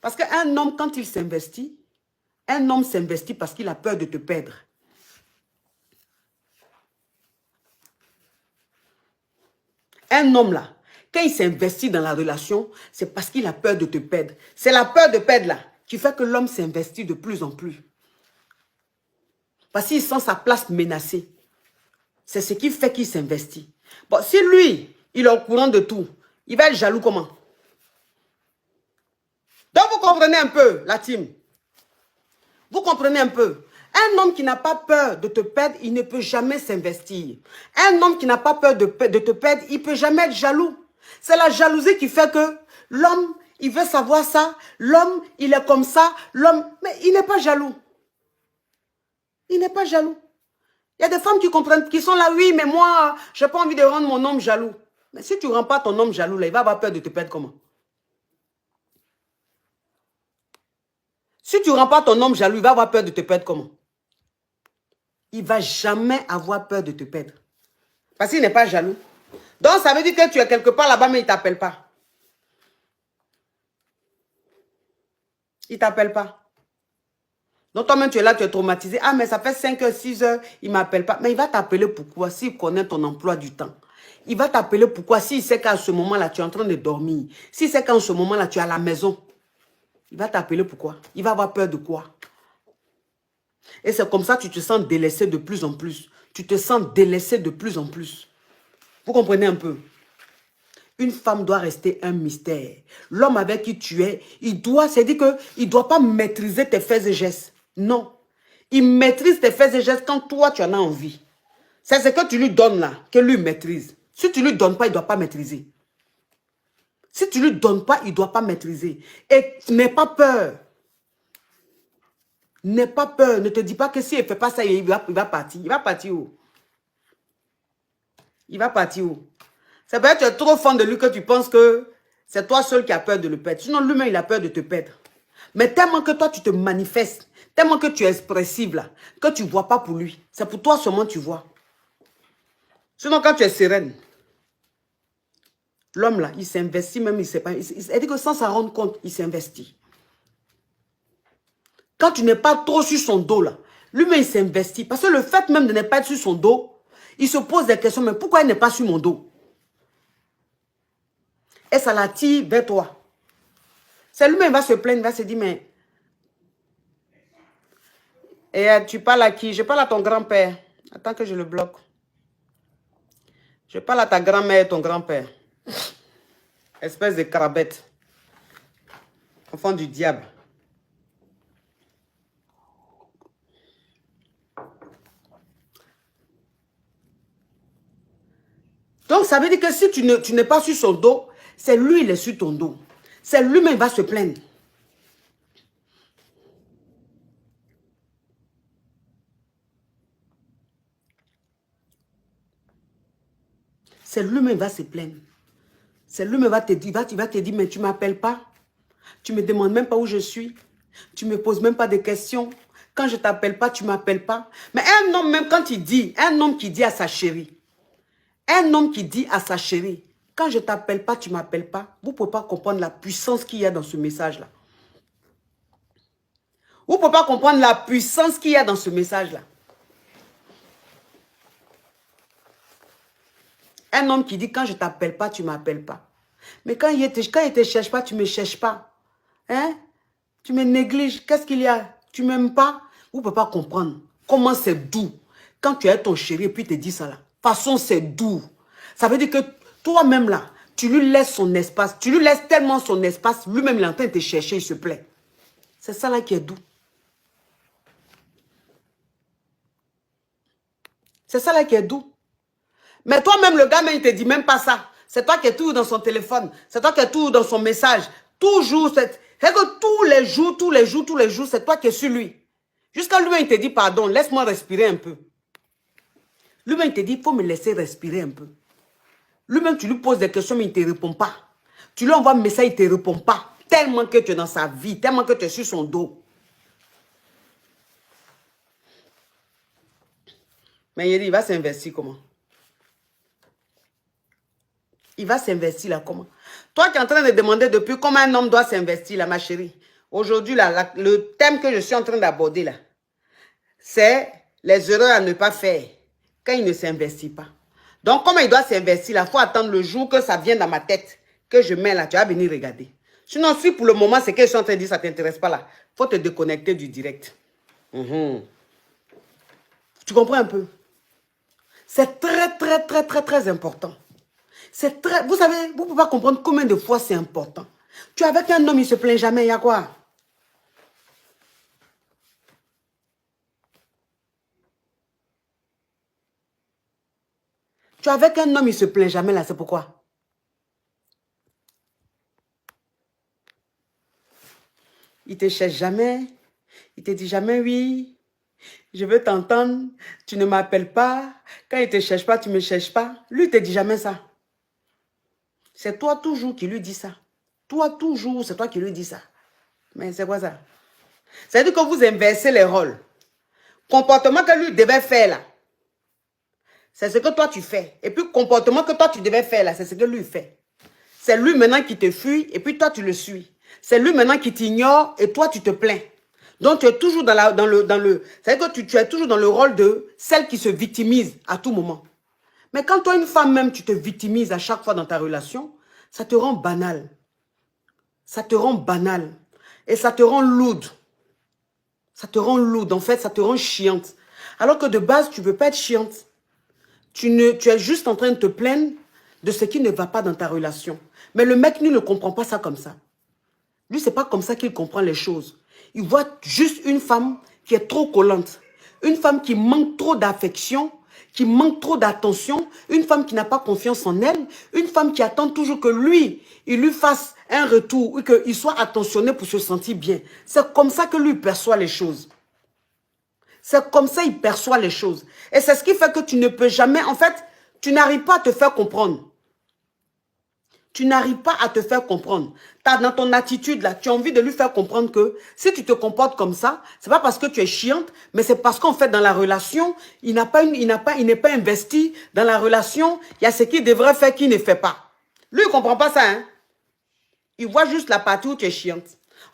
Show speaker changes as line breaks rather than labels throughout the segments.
Parce qu'un homme, quand il s'investit, un homme s'investit parce qu'il a peur de te perdre. Un homme là, quand il s'investit dans la relation, c'est parce qu'il a peur de te perdre. C'est la peur de perdre là qui fait que l'homme s'investit de plus en plus. Parce qu'il sent sa place menacée. C'est ce qui fait qu'il s'investit. Bon, si lui, il est au courant de tout, il va être jaloux comment? Donc vous comprenez un peu la team. Vous comprenez un peu. Un homme qui n'a pas peur de te perdre, il ne peut jamais s'investir. Un homme qui n'a pas peur de te perdre, il ne peut jamais être jaloux. C'est la jalousie qui fait que l'homme, il veut savoir ça. L'homme, il est comme ça. L'homme, mais il n'est pas jaloux. Il n'est pas jaloux. Il y a des femmes qui comprennent, qui sont là, oui, mais moi, je n'ai pas envie de rendre mon homme jaloux. Mais si tu ne rends pas ton homme jaloux, là, il va avoir peur de te perdre comment? Si tu ne rends pas ton homme jaloux, il va avoir peur de te perdre comment? Il ne va jamais avoir peur de te perdre. Parce qu'il n'est pas jaloux. Donc, ça veut dire que tu es quelque part là-bas, mais il ne t'appelle pas. Il ne t'appelle pas. Donc, toi-même, tu es là, tu es traumatisé. Ah, mais ça fait 5 heures, 6 heures, il ne m'appelle pas. Mais il va t'appeler pourquoi? S'il connaît ton emploi du temps. Il va t'appeler pourquoi? S'il sait qu'à ce moment-là, tu es en train de dormir. S'il sait qu'en ce moment-là, tu es à la maison. Il va t'appeler pourquoi? Il va avoir peur de quoi? Et c'est comme ça que tu te sens délaissé de plus en plus. Tu te sens délaissé de plus en plus. Vous comprenez un peu? Une femme doit rester un mystère. L'homme avec qui tu es, c'est-à-dire qu'il ne doit pas maîtriser tes faits et gestes. Non. Il maîtrise tes faits et gestes quand toi, tu en as envie. C'est ce que tu lui donnes là, que lui maîtrise. Si tu ne lui donnes pas, il ne doit pas maîtriser. Si tu ne lui donnes pas, il ne doit pas maîtriser. Et n'aie pas peur. N'aie pas peur. Ne te dis pas que s'il ne fait pas ça, il va partir. Il va partir où? Il va partir où? C'est parce que tu es trop fan de lui que tu penses que c'est toi seul qui as peur de le perdre. Sinon, lui-même, il a peur de te perdre. Mais tellement que toi, tu te manifestes, tellement que tu es expressive là, que tu ne vois pas pour lui. C'est pour toi seulement que tu vois. Sinon, quand tu es sereine, l'homme là, il s'investit même, il ne sait pas. Il dit que sans s'en rendre compte, il s'investit. Quand tu n'es pas trop sur son dos là, lui-même, il s'investit. Parce que le fait même de ne pas être sur son dos, il se pose des questions, mais pourquoi il n'est pas sur mon dos? Et ça l'attire vers toi. C'est lui-même qui va se plaindre, il va se dire, mais... Et tu parles à qui? Je parle à ton grand-père. Attends que je le bloque. Je parle à ta grand-mère et ton grand-père. Espèce de carabette. Enfant du diable. Donc, ça veut dire que si tu n'es pas sur son dos, c'est lui, il est sur ton dos. C'est lui-même qui va se plaindre. C'est lui-même qui va se plaindre. C'est lui-même qui va te dire, il va te dire, mais tu ne m'appelles pas. Tu ne me demandes même pas où je suis. Tu ne me poses même pas de questions. Quand je ne t'appelle pas, tu ne m'appelles pas. Mais un homme, même quand il dit, un homme qui dit à sa chérie, un homme qui dit à sa chérie, quand je ne t'appelle pas, tu ne m'appelles pas, vous ne pouvez pas comprendre la puissance qu'il y a dans ce message-là. Vous ne pouvez pas comprendre la puissance qu'il y a dans ce message-là. Un homme qui dit, quand je ne t'appelle pas, tu ne m'appelles pas. Mais quand il ne te cherche pas, tu ne me cherches pas. Hein? Tu me négliges. Qu'est-ce qu'il y a? Tu ne m'aimes pas? Vous ne pouvez pas comprendre comment c'est doux. Quand tu as ton chéri et puis il te dit ça là. De toute façon, c'est doux. Ça veut dire que toi-même là, tu lui laisses son espace. Tu lui laisses tellement son espace. Lui-même, il est en train de te chercher, il se plaît. C'est ça là qui est doux. C'est ça là qui est doux. Mais toi-même, le gars, même, il ne te dit même pas ça. C'est toi qui es toujours dans son téléphone. C'est toi qui es toujours dans son message. Toujours. C'est que tous les jours, c'est toi qui es sur lui. Jusqu'à lui-même, il te dit, pardon, laisse-moi respirer un peu. Lui-même, il te dit, il faut me laisser respirer un peu. Lui-même, tu lui poses des questions, mais il ne te répond pas. Tu lui envoies un message, il ne te répond pas. Tellement que tu es dans sa vie, tellement que tu es sur son dos. Mais il va s'investir comment? Il va s'investir là comment? Toi qui es en train de demander depuis comment un homme doit s'investir là, ma chérie. Aujourd'hui, le thème que je suis en train d'aborder là, c'est les erreurs à ne pas faire quand il ne s'investit pas. Donc, comment il doit s'investir là, il faut attendre le jour que ça vienne dans ma tête, que je mets là, tu vas venir regarder. Sinon, si pour le moment, c'est que je suis en train de dire, ça ne t'intéresse pas là, il faut te déconnecter du direct. Tu comprends un peu? C'est très important. C'est très... Vous savez, vous ne pouvez pas comprendre combien de fois c'est important. Tu es avec un homme, il ne se plaint jamais, il y a quoi? Tu es avec un homme, il ne se plaint jamais, là, c'est pourquoi? Il ne te cherche jamais. Il te dit jamais oui. Je veux t'entendre. Tu ne m'appelles pas. Quand il ne te cherche pas, tu ne me cherches pas. Lui, il ne te dit jamais ça. C'est toi toujours qui lui dis ça. Toi toujours, c'est toi qui lui dis ça. Mais c'est quoi ça? C'est-à-dire que vous inversez les rôles. Comportement que lui devait faire là, c'est ce que toi tu fais. Et puis comportement que toi tu devais faire là, c'est ce que lui fait. C'est lui maintenant qui te fuit et puis toi tu le suis. C'est lui maintenant qui t'ignore et toi tu te plains. Donc tu es toujours c'est-à-dire que tu es toujours dans le rôle de celle qui se victimise à tout moment. Mais quand toi une femme même tu te victimises à chaque fois dans ta relation, ça te rend banal. Ça te rend banal. Et ça te rend lourde. Ça te rend lourde, en fait, ça te rend chiante. Alors que de base, tu ne veux pas être chiante. Tu es juste en train de te plaindre de ce qui ne va pas dans ta relation. Mais le mec, lui, ne comprend pas ça comme ça. Lui, ce n'est pas comme ça qu'il comprend les choses. Il voit juste une femme qui est trop collante. Une femme qui manque trop d'affection, qui manque trop d'attention. Une femme qui n'a pas confiance en elle. Une femme qui attend toujours que lui, il lui fasse un retour ou qu'il soit attentionné pour se sentir bien. C'est comme ça que lui perçoit les choses. C'est comme ça qu'il perçoit les choses. Et c'est ce qui fait que tu ne peux jamais, en fait, tu n'arrives pas à te faire comprendre. Tu n'arrives pas à te faire comprendre. Dans ton attitude là, tu as envie de lui faire comprendre que si tu te comportes comme ça, c'est pas parce que tu es chiante, mais c'est parce qu'en fait dans la relation, il n'est pas investi dans la relation. Il y a ce qu'il devrait faire qu'il ne fait pas. Lui, il ne comprend pas ça. Hein? Il voit juste la partie où tu es chiante.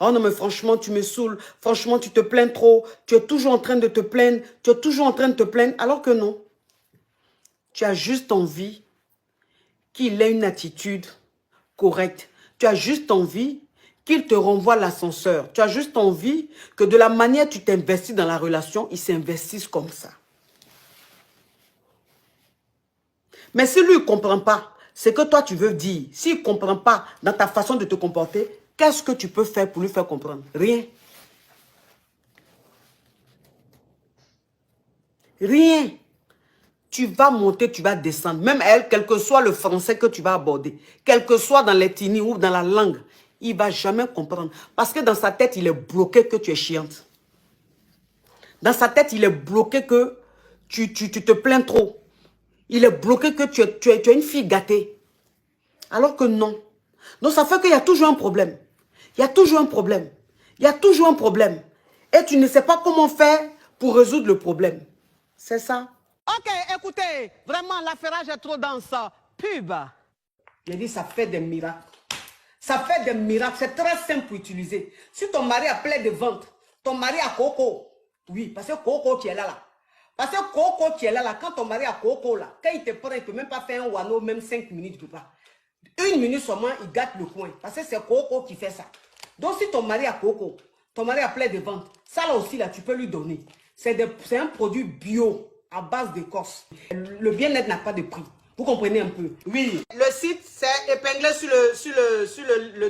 Oh non, mais franchement, tu me saoules. Franchement, tu te plains trop. Tu es toujours en train de te plaindre. Tu es toujours en train de te plaindre. Alors que non. Tu as juste envie qu'il ait une attitude correcte. Tu as juste envie qu'il te renvoie l'ascenseur. Tu as juste envie que de la manière dont tu t'investis dans la relation, il s'investisse comme ça. Mais si lui ne comprend pas ce que toi tu veux dire, s'il ne comprend pas dans ta façon de te comporter, qu'est-ce que tu peux faire pour lui faire comprendre? Rien. Rien. Tu vas monter, tu vas descendre. Même elle, quel que soit le français que tu vas aborder, quel que soit dans l'ethnie ou dans la langue, il ne va jamais comprendre. Parce que dans sa tête, il est bloqué que tu es chiante. Dans sa tête, il est bloqué que tu te plains trop. Il est bloqué que tu es une fille gâtée. Alors que non. Donc ça fait qu'il y a toujours un problème. Il y a toujours un problème. Il y a toujours un problème. Et tu ne sais pas comment faire pour résoudre le problème. C'est ça. Ok, écoutez, vraiment, l'affairage est trop dense. Pub. J'ai dit, ça fait des miracles. Ça fait des miracles. C'est très simple pour utiliser. Si ton mari a plein de ventre, ton mari a Coco. Oui, parce que Coco qui est là. Parce que Coco qui est là, quand ton mari a Coco là, quand il te prend, il ne peut même pas faire un wano, même 5 minutes, il ne peut pas. 1 minute seulement, il gâte le coin. Parce que c'est Coco qui fait ça. Donc si ton mari a Coco, ton mari a plein de ventre, ça là aussi, là, tu peux lui donner. C'est un produit bio à base d'écorce. Le bien-être n'a pas de prix. Vous comprenez un peu? Oui. Le site, c'est épinglé sur le